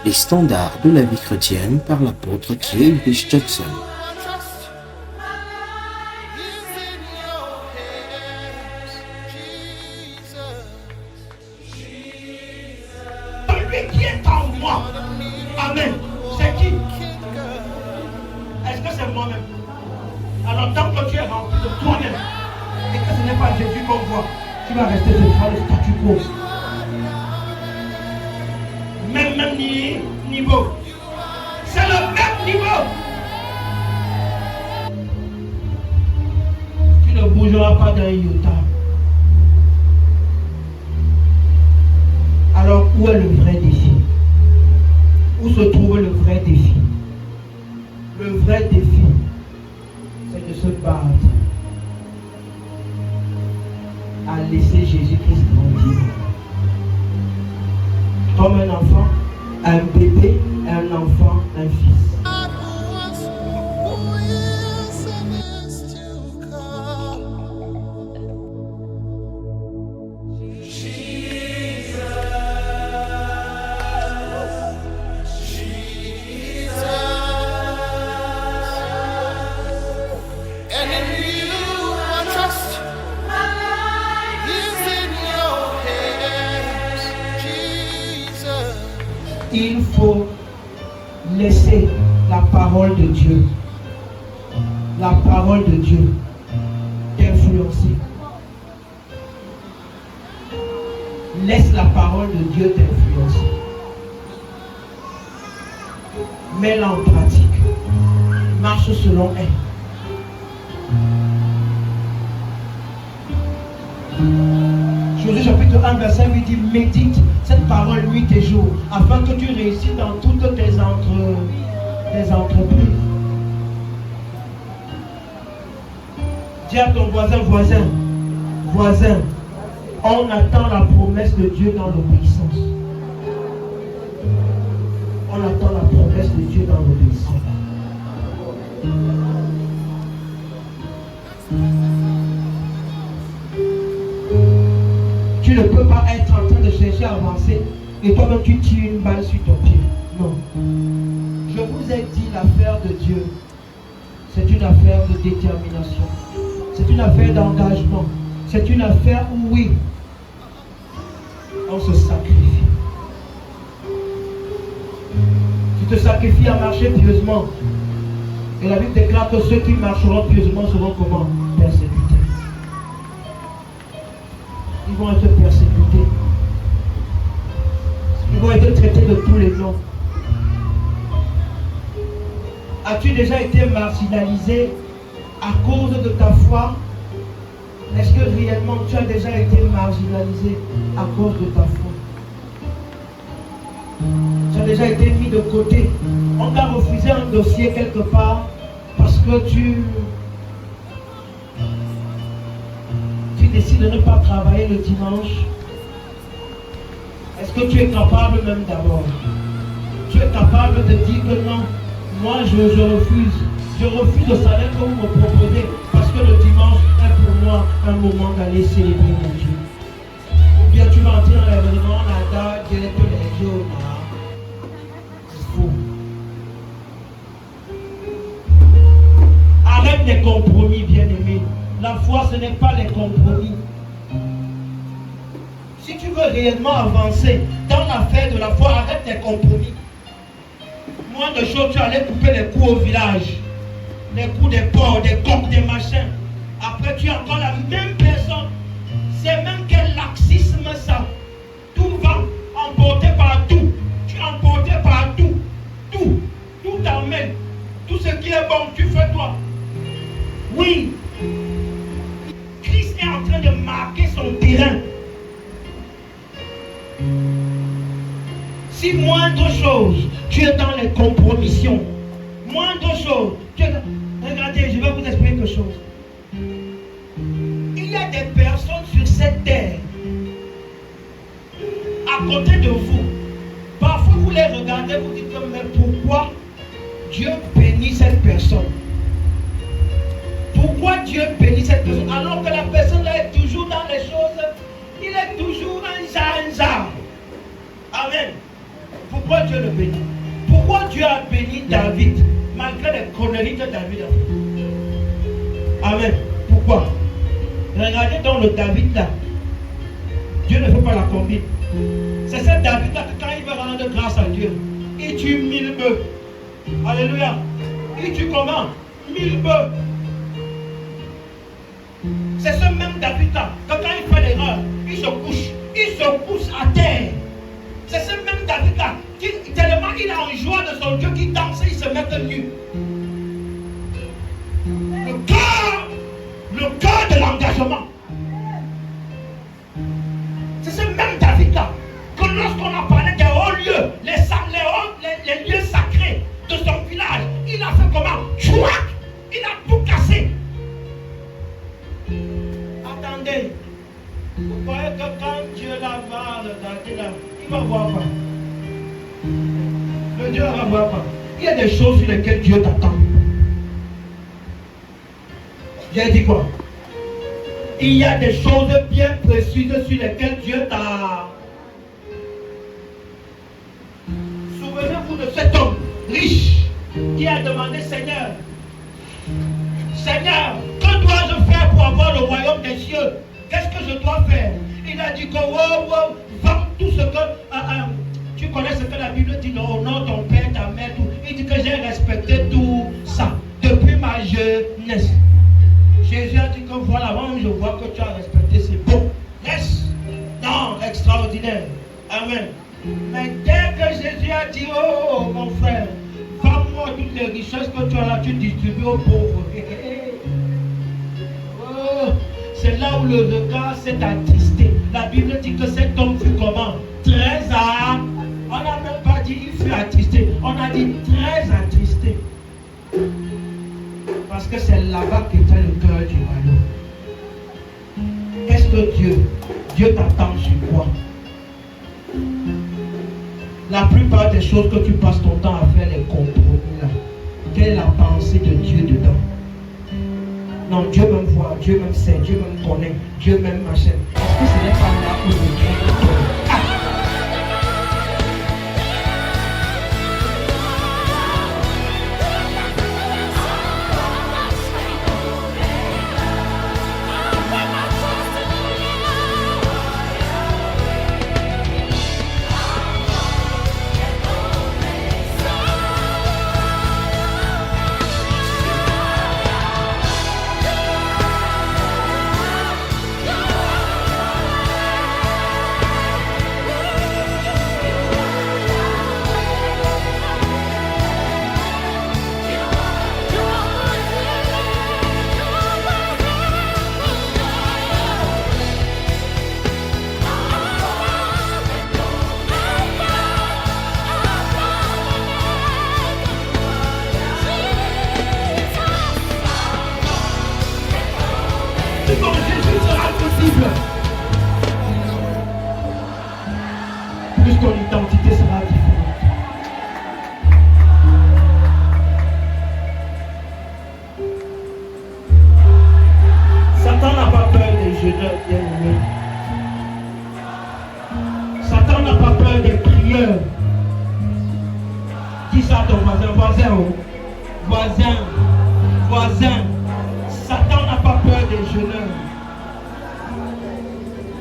Les standards de la vie chrétienne par l'apôtre K.H. Jackson. Celui qui est en moi. Amen. C'est qui? Est-ce que c'est moi-même? Alors tant que tu es rempli de toi-même et que ce n'est pas Jésus qu'on voit, tu vas rester sur le statu quo. Même niveau. C'est le même niveau. Tu ne bougeras pas d'un iota. Alors où est le vrai défi? Où se trouve le vrai défi? Le vrai défi, c'est de se battre à laisser Jésus-Christ grandir. Comme un enfant, un bébé, un enfant, un fils. Il faut laisser la parole de Dieu t'influencer. Laisse la parole de Dieu t'influencer. Mets-la en pratique. Marche selon elle. Josué chapitre 1 verset 8 dit: médite cette parole nuit et jour afin que tu réussisses dans toutes tes entreprises. Dis à ton voisin, on attend la promesse de Dieu dans l'obéissance. On attend la promesse de Dieu dans l'obéissance. Tu ne peux pas être en train de chercher à avancer et toi-même tu tires une balle sur ton pied. Non. Je vous ai dit, l'affaire de Dieu, c'est une affaire de détermination. C'est une affaire d'engagement. C'est une affaire où, oui, on se sacrifie. Tu te sacrifies à marcher pieusement. Et la Bible déclare que ceux qui marcheront pieusement seront comment? Persécutés. Ils vont être persécutés. Ils vont être traités de tous les noms. As-tu déjà été marginalisé à cause de ta foi? Est-ce que réellement tu as déjà été marginalisé à cause de ta foi? Tu as déjà été mis de côté. On t'a refusé un dossier quelque part parce que tu décides de ne pas travailler le dimanche. Est-ce que tu es capable même d'abord? Tu es capable de dire que non, moi je refuse. Je refuse le salaire que vous me proposez parce que le dimanche est pour moi un moment d'aller célébrer mon Dieu. Ou bien tu vas entrer dans l'événement, la date, les jours. C'est faux. Arrête les compromis, bien-aimés. La foi, ce n'est pas les compromis. Si tu veux réellement avancer dans l'affaire de la foi, arrête les compromis. Moins de choses, tu allais couper les coups au village. Les coups des porcs, des coqs, des machins. Après, tu es encore la même personne. C'est même quel laxisme ça. Tout va emporter par tout. Tu es emporté par tout. Tout t'emmène. Tout ce qui est bon, tu fais toi. Oui. Christ est en train de marquer son terrain. Si moindre chose, tu es dans les compromissions. Moindre chose, tu es dans... Regardez, je vais vous expliquer quelque chose. Il y a des personnes sur cette terre, à côté de vous. Parfois vous les regardez, vous dites, mais pourquoi Dieu bénit cette personne? Pourquoi Dieu bénit cette personne alors que la personne là est toujours dans les choses? Il est toujours un zar. Amen. Pourquoi Dieu le bénit? Pourquoi Dieu a béni David malgré les conneries que David a fait? Amen. Pourquoi? Regardez dans le David là. Dieu ne fait pas la combine. C'est ce David là que quand il veut rendre grâce à Dieu, il tue 1000 bœufs. Alléluia. Il tue comment? 1000 bœufs. C'est ce même David là que quand il fait l'erreur, il se couche à terre. C'est ce même David là qui tellement il est en joie de son Dieu qui danse, il se met nu. Le cœur de l'engagement. C'est ce même David là que lorsqu'on a parlé des hauts lieux, les lieux sacrés de son village, il a fait comment? Chouac! Il a tout cassé. Attendez, vous croyez que quand Dieu la va regarder là, il va voir quoi? Le Dieu va voir quoi? Il y a des choses sur lesquelles Dieu t'attend. J'ai dit quoi? Il y a des choses bien précises sur lesquelles Dieu t'a. Souvenez-vous de cet homme riche qui a demandé Seigneur, que dois-je faire pour avoir le royaume des cieux? Qu'est-ce que je dois faire? Il a dit que vends tout ce que. Tu connais ce que la Bible dit, non, non, ton père, ta mère, tout. Il dit que j'ai respecté tout ça depuis ma jeunesse. Jésus a dit que voilà, moi je vois que tu as respecté, c'est bon. Laisse. Non, extraordinaire. Amen. Mais dès que Jésus a dit, oh mon frère, vends-moi toutes les richesses que tu as là, tu distribues aux pauvres. Oh, c'est là où le regard s'est attristé. La Bible dit que cet homme fut comment? Très on n'a même pas dit il fut attristé. On a dit très attristé. Parce que c'est là-bas qu'était le cœur du royaume. Qu'est-ce que Dieu t'attend sur quoi? La plupart des choses que tu passes ton temps à faire, les compromis là, quelle est la pensée de Dieu dedans? Non, Dieu me voit, Dieu me sait, Dieu me connaît, Dieu m'aime machin. Est-ce que ce n'est pas là où je viens? Plus ton identité sera différente. Satan n'a pas peur des jeûneurs bien-aimés. Satan n'a pas peur des prieurs. Dis ça à ton voisin, voisin. Satan n'a pas peur des jeûneurs.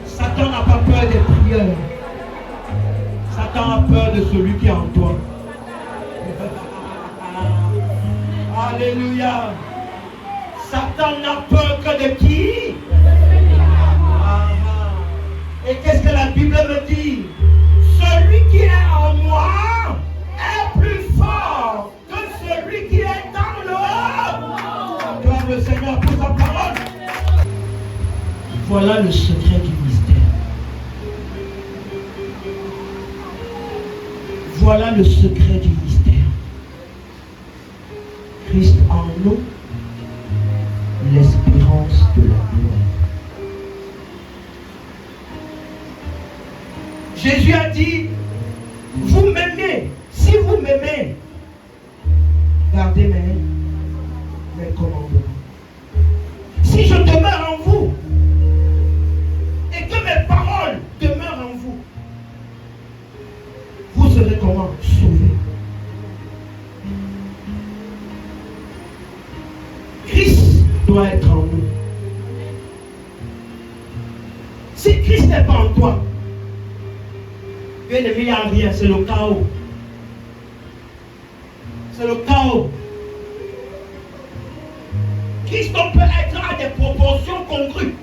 Satan n'a pas peur des prieurs. Satan a peur de celui qui est en toi. Alléluia. Satan n'a peur que de qui? Et qu'est-ce que la Bible me dit? Celui qui est en moi est plus fort que celui qui est dans le haut. Gloire le Seigneur pour sa parole. Voilà le secret du mystère. Voilà le secret du mystère. Christ en nous, l'espérance de la gloire. Jésus a dit, vous m'aimez. Si vous m'aimez, gardez mes commandements. Si je demeure en vous, et que mes paroles demeurent en vous, vous serez comment? doit être en nous. Si Christ n'est pas en toi, bien aimé, il n'y a rien, c'est le chaos. C'est le chaos. Christ peut être à des proportions congrues.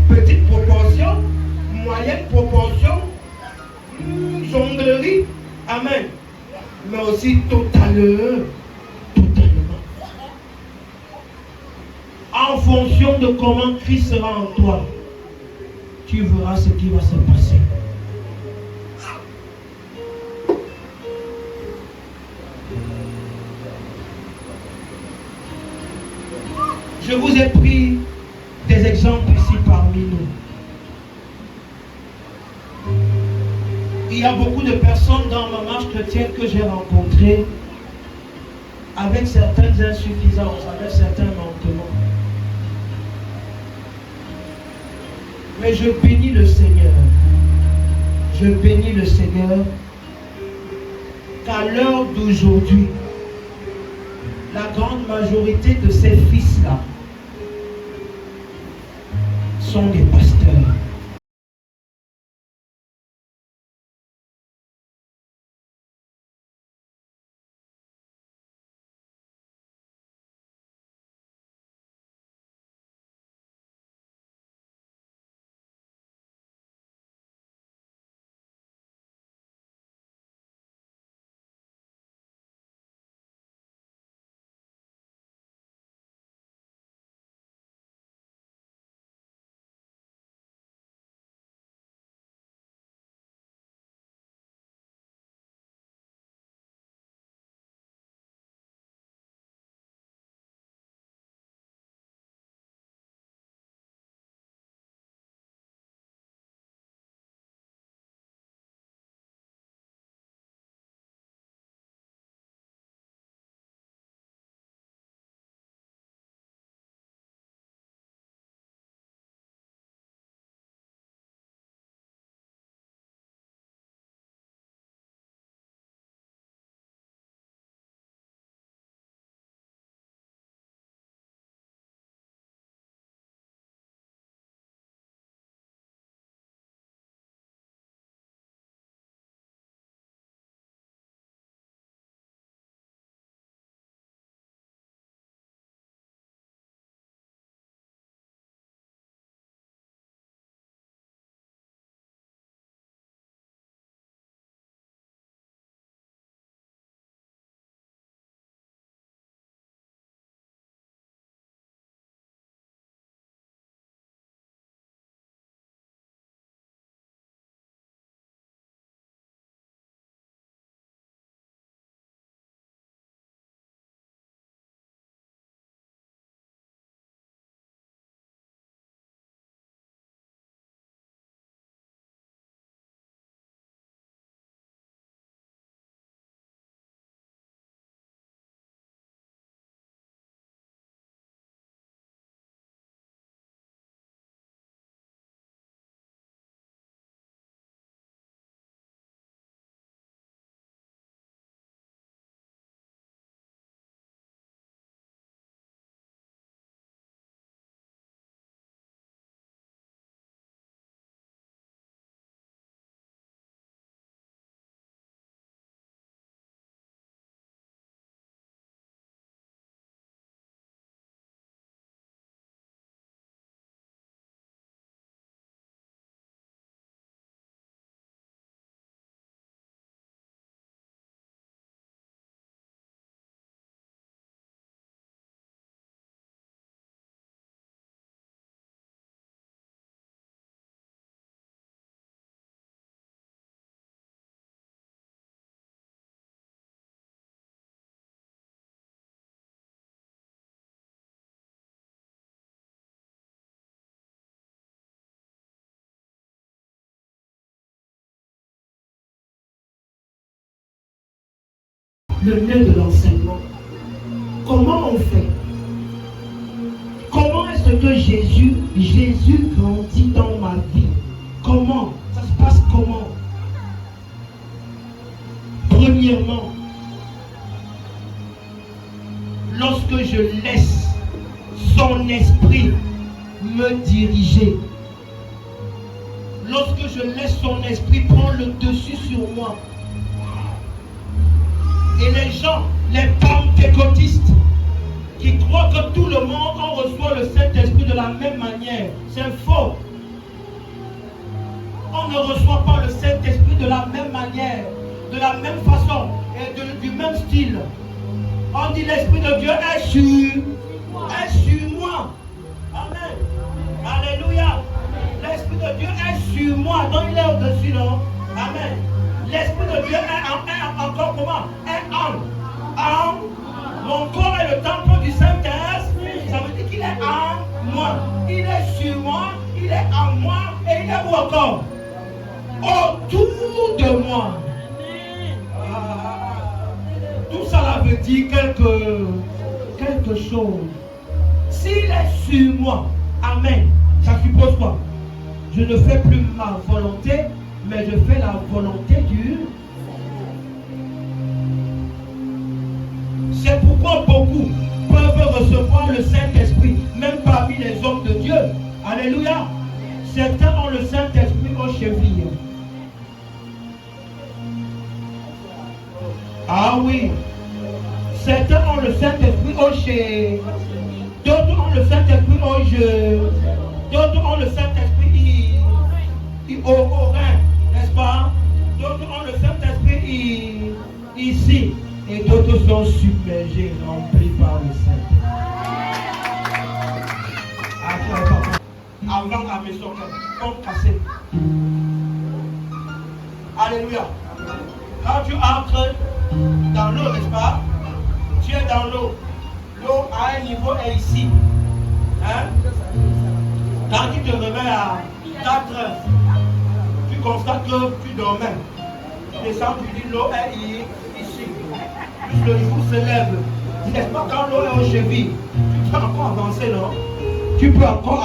Petite proportion, moyenne proportion, jonglerie, amen. Mais aussi totalement. En fonction de comment Christ sera en toi, tu verras ce qui va se passer. Je vous ai pris des exemples ici parmi nous. Il y a beaucoup de personnes dans ma marche chrétienne que j'ai rencontrées avec certaines insuffisances, avec certains manquements. Mais je bénis le Seigneur. Je bénis le Seigneur qu'à l'heure d'aujourd'hui, la grande majorité de ces fils-là sont des pasteurs. Le nœud de l'enseignement. Comment on fait? Comment est-ce que Jésus grandit dans ma vie? Comment? Ça se passe comment? Premièrement, lorsque je laisse son esprit me diriger. Lorsque je laisse son esprit prendre le dessus sur moi. Et les gens, les pentecôtistes, qui croient que tout le monde en reçoit le Saint-Esprit de la même manière, c'est faux. On ne reçoit pas le Saint-Esprit de la même manière, de la même façon et du même style. On dit l'Esprit de Dieu est sur moi. Amen. Alléluia. L'Esprit de Dieu est sur moi. Donc il est au-dessus, non? Amen. L'Esprit de Dieu est encore comment? Est en. Mon corps est le temple du Saint-Esprit. Ça veut dire qu'il est en moi. Il est sur moi, il est en moi et il est où encore? Autour de moi. Tout ça là veut dire quelque chose. S'il est sur moi, amen, ça suppose quoi? Je ne fais plus ma volonté, mais je fais la volonté du... C'est pourquoi beaucoup peuvent recevoir le Saint-Esprit, même parmi les hommes de Dieu. Alléluia. Certains ont le Saint-Esprit aux chevilles. Ah oui. Certains ont le Saint-Esprit aux chevilles. D'autres ont le Saint-Esprit aux jeux. D'autres ont le Saint-Esprit au rein, n'est-ce pas? D'autres ont le Saint-Esprit ici. Et d'autres sont submergés, remplis par le Saint-Esprit. Avant à mes soeurs, comme cassé. Alléluia. Quand tu entres dans l'eau, n'est-ce pas? Tu es dans l'eau. L'eau à un niveau est ici. Hein? Quand tu te remets à 4 heures, tu constates que tu dormais. Tu descends, tu dis l'eau est ici. Le jour se lève. N'est-ce pas quand l'eau est aux chevilles? Tu peux encore avancer, non? Tu peux encore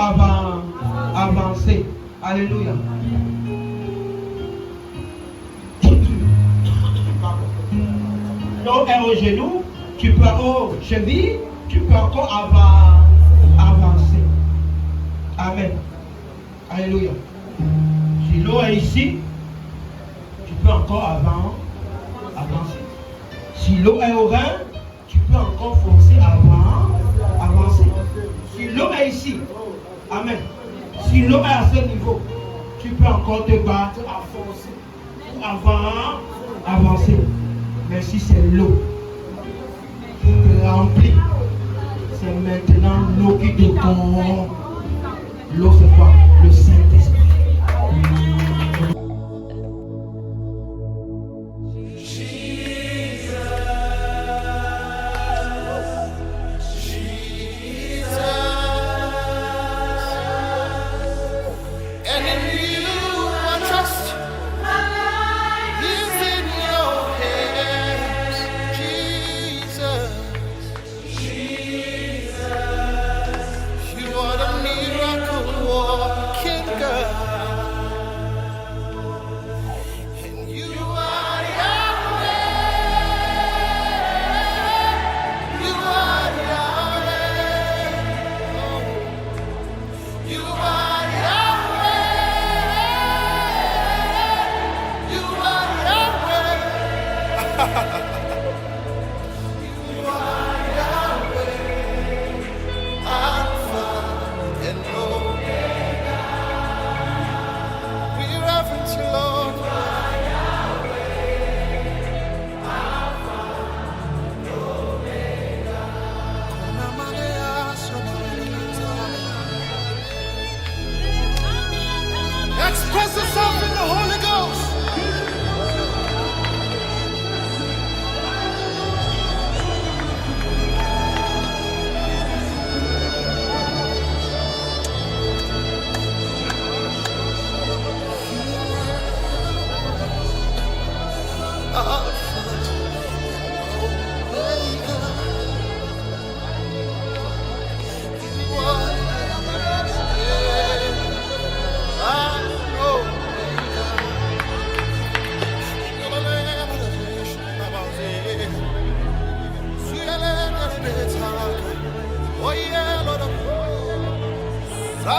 avancer. Alléluia. L'eau est aux genoux. Tu peux aux chevilles. Tu peux encore avancer. Amen. Alléluia. Si l'eau est ici, tu peux encore avancer. Si l'eau est au rein, tu peux encore forcer avancer. Si l'eau est ici, amen. Si l'eau est à ce niveau, tu peux encore te battre à forcer pour avancer. Mais si c'est l'eau qui te remplit, c'est maintenant l'eau qui te tombe. L'eau c'est quoi? Le Saint-Esprit. Express yourself in the Holy Ghost. Faith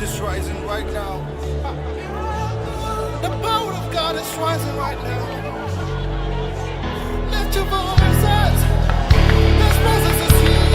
is rising right now. The power of God is rising right now. Lift your voices. His presence is here.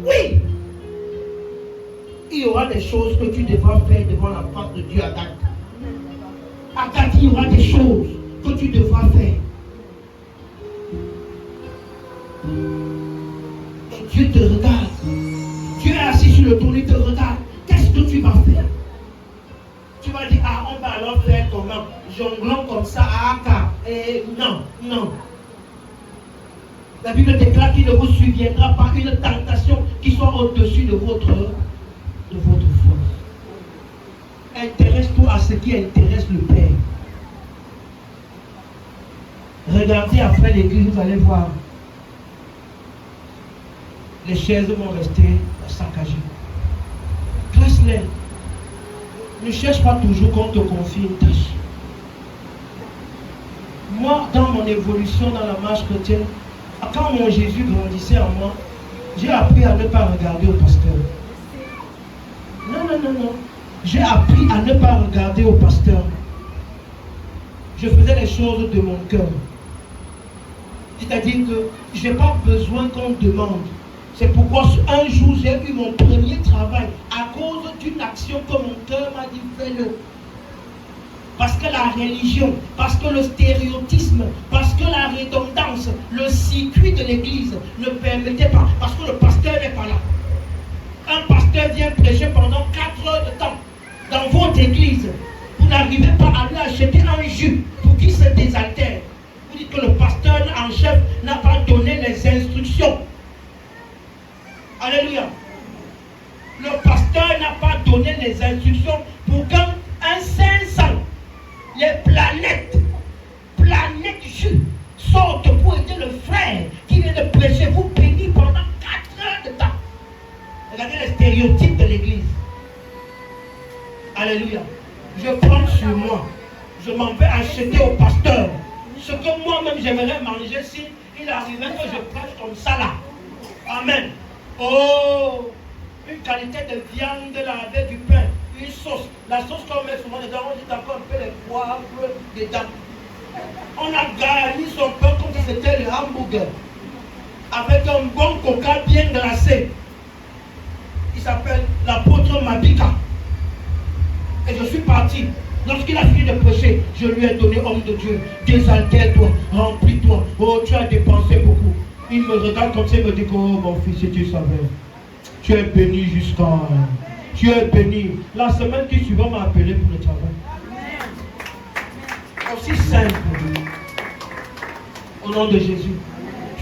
Oui, il y aura des choses que tu devras faire devant la face de Dieu à Agathe. Agathe, il y aura des choses que tu devras faire. Et Dieu te regarde. Dieu est assis sur le trône, il te regarde. Qu'est-ce que tu vas faire? Tu vas dire, ah, on va alors faire comment? Jonglant comme ça, non, non. La Bible déclare qu'il ne vous surviendra pas une tentation qui soit au-dessus de votre force. Intéresse-toi à ce qui intéresse le Père. Regardez après l'église, vous allez voir. Les chaises vont rester saccagées. Classe-les. Ne cherche pas toujours qu'on te confie une tâche. Moi, dans mon évolution dans la marche chrétienne, quand mon Jésus grandissait en moi, j'ai appris à ne pas regarder au pasteur. Non, non, non, non. J'ai appris à ne pas regarder au pasteur. Je faisais les choses de mon cœur. C'est-à-dire que je n'ai pas besoin qu'on demande. C'est pourquoi un jour j'ai eu mon premier travail à cause d'une action que mon cœur m'a dit fais-le. Parce que la religion, parce que le stéréotypisme, parce que la redondance, le circuit de l'église ne permettait pas, parce que le pasteur n'est pas là. Un pasteur vient prêcher pendant 4 heures de temps dans votre église. Vous n'arrivez pas à lui acheter un jus pour qu'il se désaltère. Vous dites que le pasteur en chef n'a pas donné les instructions. Alléluia. Le pasteur n'a pas donné les instructions pour qu'un saint sang, les planètes jus, sortent pour aider le frère qui vient de prêcher, vous bénir pendant 4 heures de temps. Regardez les stéréotypes de l'église. Alléluia. Je prends sur moi. Je m'en vais acheter au pasteur ce que moi-même j'aimerais manger si il arrivait que je prêche comme ça là. Amen. Oh, une qualité de viande là avec du pain, une sauce. La sauce qu'on met souvent dedans, on dit encore un peu les poivres dedans. On a garni son pain comme si c'était le hamburger. Avec un bon coca bien glacé. Il s'appelle l'apôtre Mabika. Et je suis parti. Lorsqu'il a fini de prêcher, je lui ai donné, homme de Dieu, désaltère-toi, remplis-toi. Oh, tu as dépensé beaucoup. Il me regarde comme ça, il me dit, oh mon fils, si tu savais, tu es béni jusqu'à... Tu es béni. La semaine qui suit, on m'a appelé pour le travail. Aussi simple. Au nom de Jésus,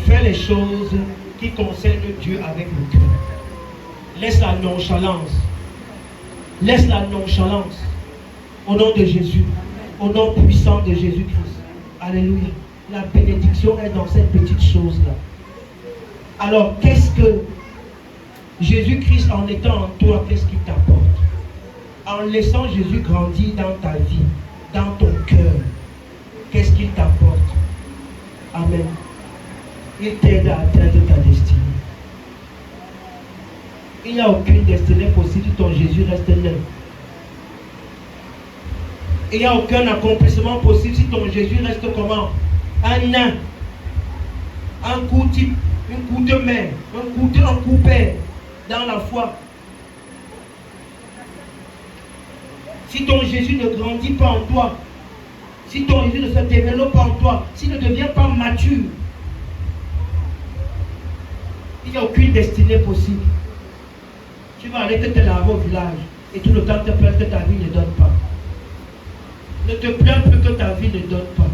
fais les choses qui concernent Dieu avec le cœur. Laisse la nonchalance. Laisse la nonchalance. Au nom de Jésus. Au nom puissant de Jésus-Christ. Alléluia. La bénédiction est dans cette petite chose-là. Alors, qu'est-ce que Jésus-Christ, en étant en toi, qu'est-ce qu'il t'apporte? En laissant Jésus grandir dans ta vie, dans ton cœur, qu'est-ce qu'il t'apporte? Amen. Il t'aide à atteindre ta destinée. Il n'y a aucune destinée possible si ton Jésus reste neuf. Il n'y a aucun accomplissement possible si ton Jésus reste comment? Un nain, un coup type, une coup de main, un coup père dans la foi. Si ton Jésus ne grandit pas en toi, si ton Jésus ne se développe pas en toi, s'il ne devient pas mature, il n'y a aucune destinée possible. Tu vas aller te laver au village et tout le temps te plaindre que ta vie ne donne pas. Ne te plains plus que ta vie ne donne pas.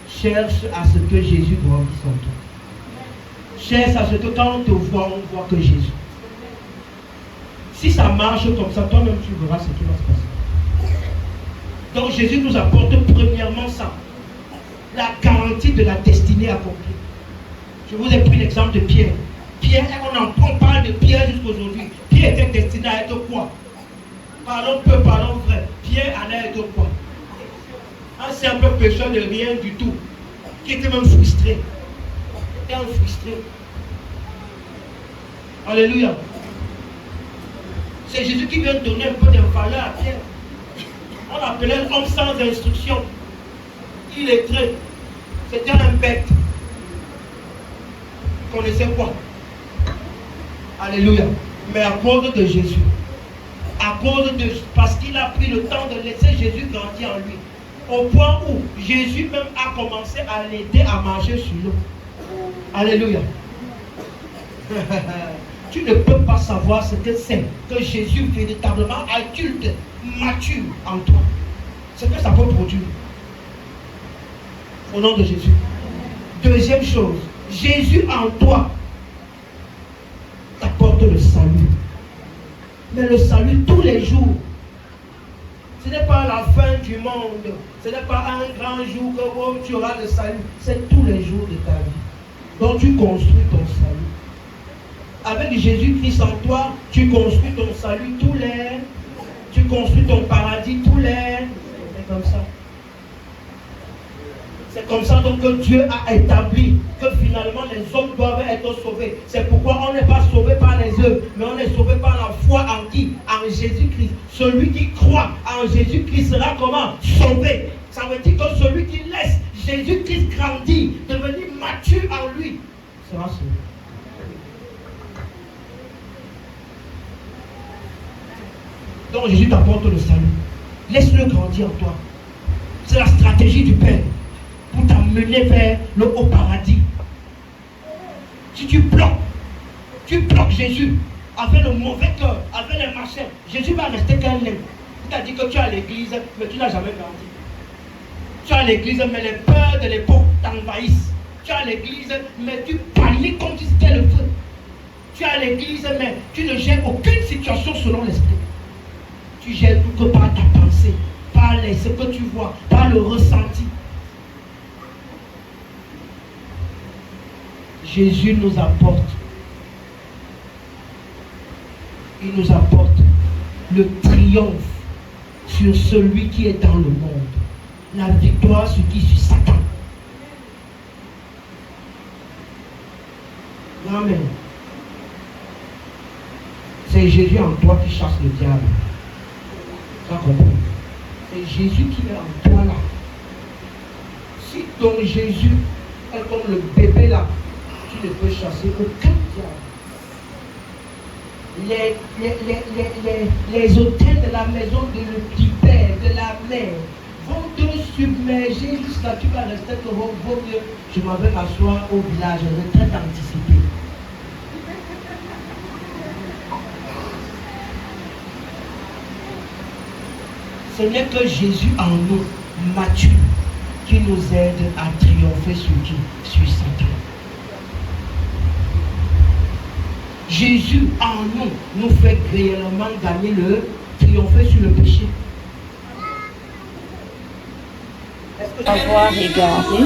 Cherche à ce que Jésus grandisse en toi. Cherche à ce que quand on te voit, on voit que Jésus. Si ça marche comme ça, toi-même tu verras ce qui va se passer. Donc Jésus nous apporte premièrement ça. La garantie de la destinée accomplie. Je vous ai pris l'exemple de Pierre. Pierre, on parle de Pierre jusqu'aujourd'hui. Pierre était destiné à être quoi? Parlons peu, parlons vrai. Pierre allait être quoi? Un simple pécheur de rien du tout. Qui était même frustré. Était un frustré. Alléluia. C'est Jésus qui vient donner un peu de valeur à Pierre. On l'appelait l'homme sans instruction. Il est très. C'était un bête. Il connaissait quoi? Alléluia. Mais à cause de Jésus, parce qu'il a pris le temps de laisser Jésus grandir en lui, au point où Jésus même a commencé à l'aider à marcher sur l'eau. Alléluia. Tu ne peux pas savoir ce que c'est que Jésus véritablement adulte, mature en toi. Ce que ça peut produire. Au nom de Jésus. Deuxième chose, Jésus en toi t'apporte le salut. Mais le salut tous les jours. Ce n'est pas la fin du monde. Ce n'est pas un grand jour que tu auras le salut. C'est tous les jours de ta vie. Donc tu construis ton salut. Avec Jésus-Christ en toi, tu construis ton salut tous les... Tu construis ton paradis tous les... C'est comme ça. C'est comme ça donc que Dieu a établi que finalement les hommes doivent être sauvés. C'est pourquoi on n'est pas sauvé par les œuvres, mais on est sauvé par la foi en qui? En Jésus-Christ. Celui qui croit en Jésus-Christ sera comment? Sauvé. Ça veut dire que celui qui laisse Jésus-Christ grandir, devenir mature en lui, sera sauvé. Donc Jésus t'apporte le salut. Laisse-le grandir en toi. C'est la stratégie du Père pour t'amener vers le haut paradis. Si tu bloques Jésus avec le mauvais cœur, avec les machins, Jésus va rester qu'un nain. Il t'a dit que tu es à l'église, mais tu n'as jamais grandi. Tu es à l'église, mais les peurs de l'époque t'envahissent. Tu es à l'église, mais tu paniques comme si c'était le feu. Tu es à l'église, mais tu ne gères aucune situation selon l'esprit. Tu gères tout que par ta pensée, par ce que tu vois, par le ressenti. Jésus nous apporte. Il nous apporte le triomphe sur celui qui est dans le monde. La victoire sur qui? Sur Satan. Amen. C'est Jésus en toi qui chasse le diable. Ça comprend. C'est Jésus qui est en toi là. Si ton Jésus est comme le bébé là, tu ne peux chasser aucun diable. Les hôtels de la maison du père, de la mère, vont te submerger jusqu'à tu vas rester que vaut mieux. Je m'en vais m'asseoir au village, retraite anticipée. Ce n'est que Jésus en nous, mature, qui nous aide à triompher sur qui? Sur Satan. Jésus en nous fait réellement gagner triompher sur le péché. Avoir regardé,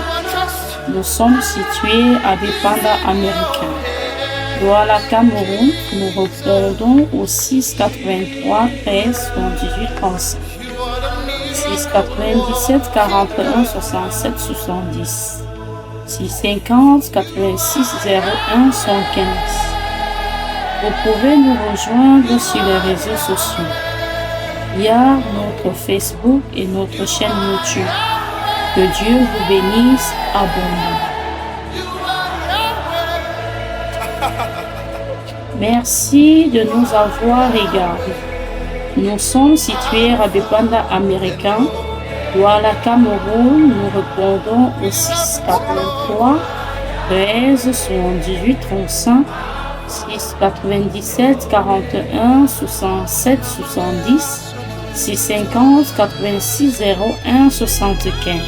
nous sommes situés à Bipanda américain. Douala, Cameroun, nous répondons au 683 13 78 35. 697 41 67 70. 650 86 01 115. Vous pouvez nous rejoindre sur les réseaux sociaux via notre Facebook et notre chaîne YouTube. Que Dieu vous bénisse abondamment. Merci de nous avoir regardés. Nous sommes situés à Bepanda américain, Douala, Cameroun. Nous répondons au 683 13 78 35, 697 41 67 70, 650 86 01 75.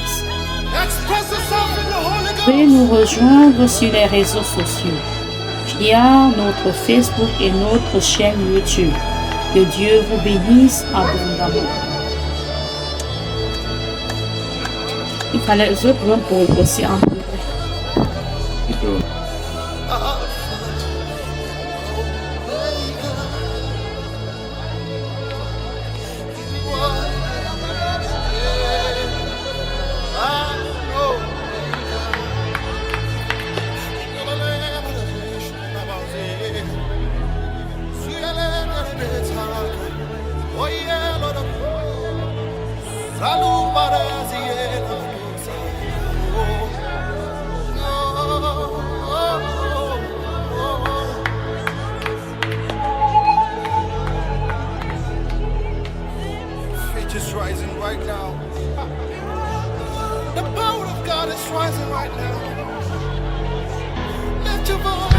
Vous pouvez nous rejoindre sur les réseaux sociaux via notre Facebook et notre chaîne YouTube. Que Dieu vous bénisse abondamment. Il fallait les autres pour aussi en Just rising right now. The power of God is rising right now. Lift your voice.